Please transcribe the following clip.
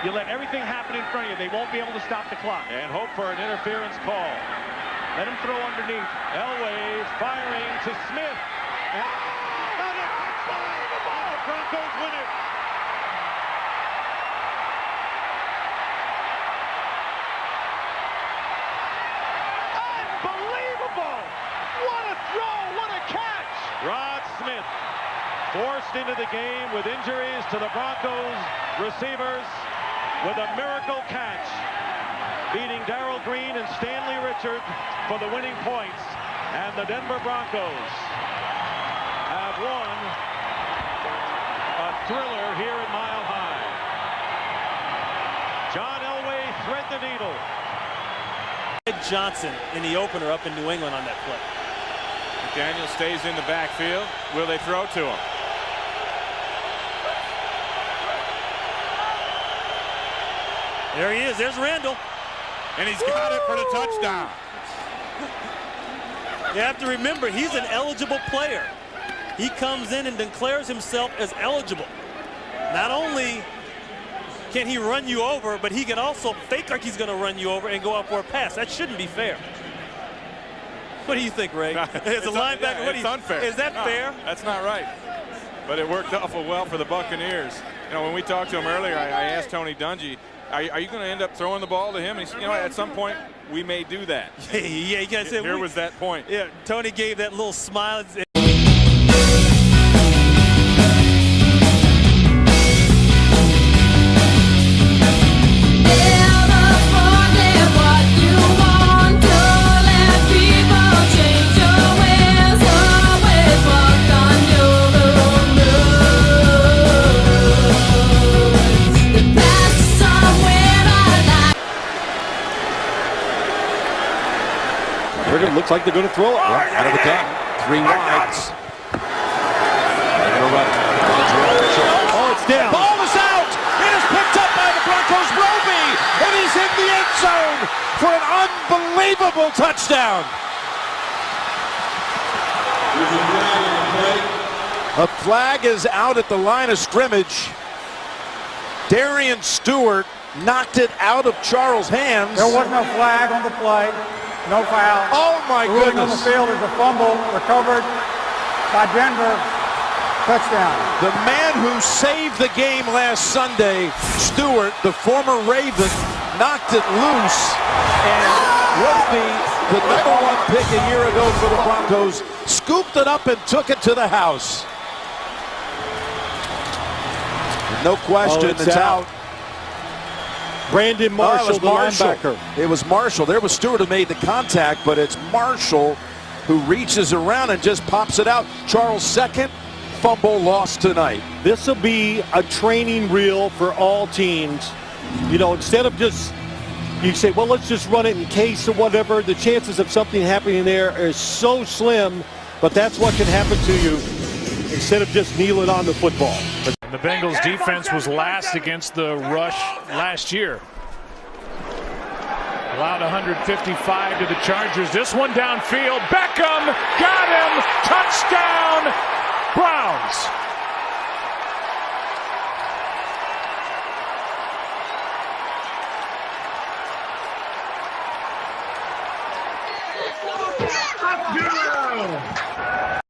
You let everything happen in front of you. They won't be able to stop the clock. And hope for an interference call. Let him throw underneath. Elway firing to Smith. Unbelievable! Broncos win it. Unbelievable! What a throw! What a catch! Rod Smith forced into the game with injuries to the Broncos receivers with a miracle catch, beating Darrell Green and Stanley Richard for the winning points. And the Denver Broncos have won a thriller here at Mile High. John Elway thread the needle. Ed Johnson in the opener up in New England on that play. Daniel stays in the backfield. Will they throw to him? There he is. There's Randall. And he's got it for the touchdown. You have to remember, he's an eligible player. He comes in and declares himself as eligible. Not only can he run you over, but he can also fake like he's going to run you over and go out for a pass. That shouldn't be fair. What do you think, Ray? As a linebacker, it's unfair. Is that fair? That's not right. But it worked awful well for the Buccaneers. You know, when we talked to him earlier, I asked Tony Dungy, are you going to end up throwing the ball to him? And he said, you know, at some point we may do that. Yeah, you guys said here was that point. Yeah, Tony gave that little smile. Looks like they're going to throw it. Yeah, out of the gun. 3 wides. They're going to run. Oh, it's down. Ball is out. It is picked up by the Broncos. Roby, and he's in the end zone for an unbelievable touchdown. A flag is out at the line of scrimmage. Darian Stewart knocked it out of Charles' hands. There was no flag on the play. No foul. Oh my goodness. goodness. On the field is a fumble recovered by Denver. Touchdown. The man who saved the game last Sunday, Stewart, the former Raven, knocked it loose and would be the #1 pick a year ago for the Broncos. Scooped it up and took it to the house. No question, it's out. Brandon Marshall, the linebacker. It was Marshall. There was Stewart who made the contact, but it's Marshall who reaches around and just pops it out. Charles' second fumble lost tonight. This will be a training reel for all teams. You know, instead of just, you say, well, let's just run it in case or whatever. The chances of something happening there is so slim, but that's what can happen to you instead of just kneeling on the football. The Bengals defense was last against the rush last year. Allowed 155 to the Chargers. This one downfield. Beckham got him. Touchdown, Browns.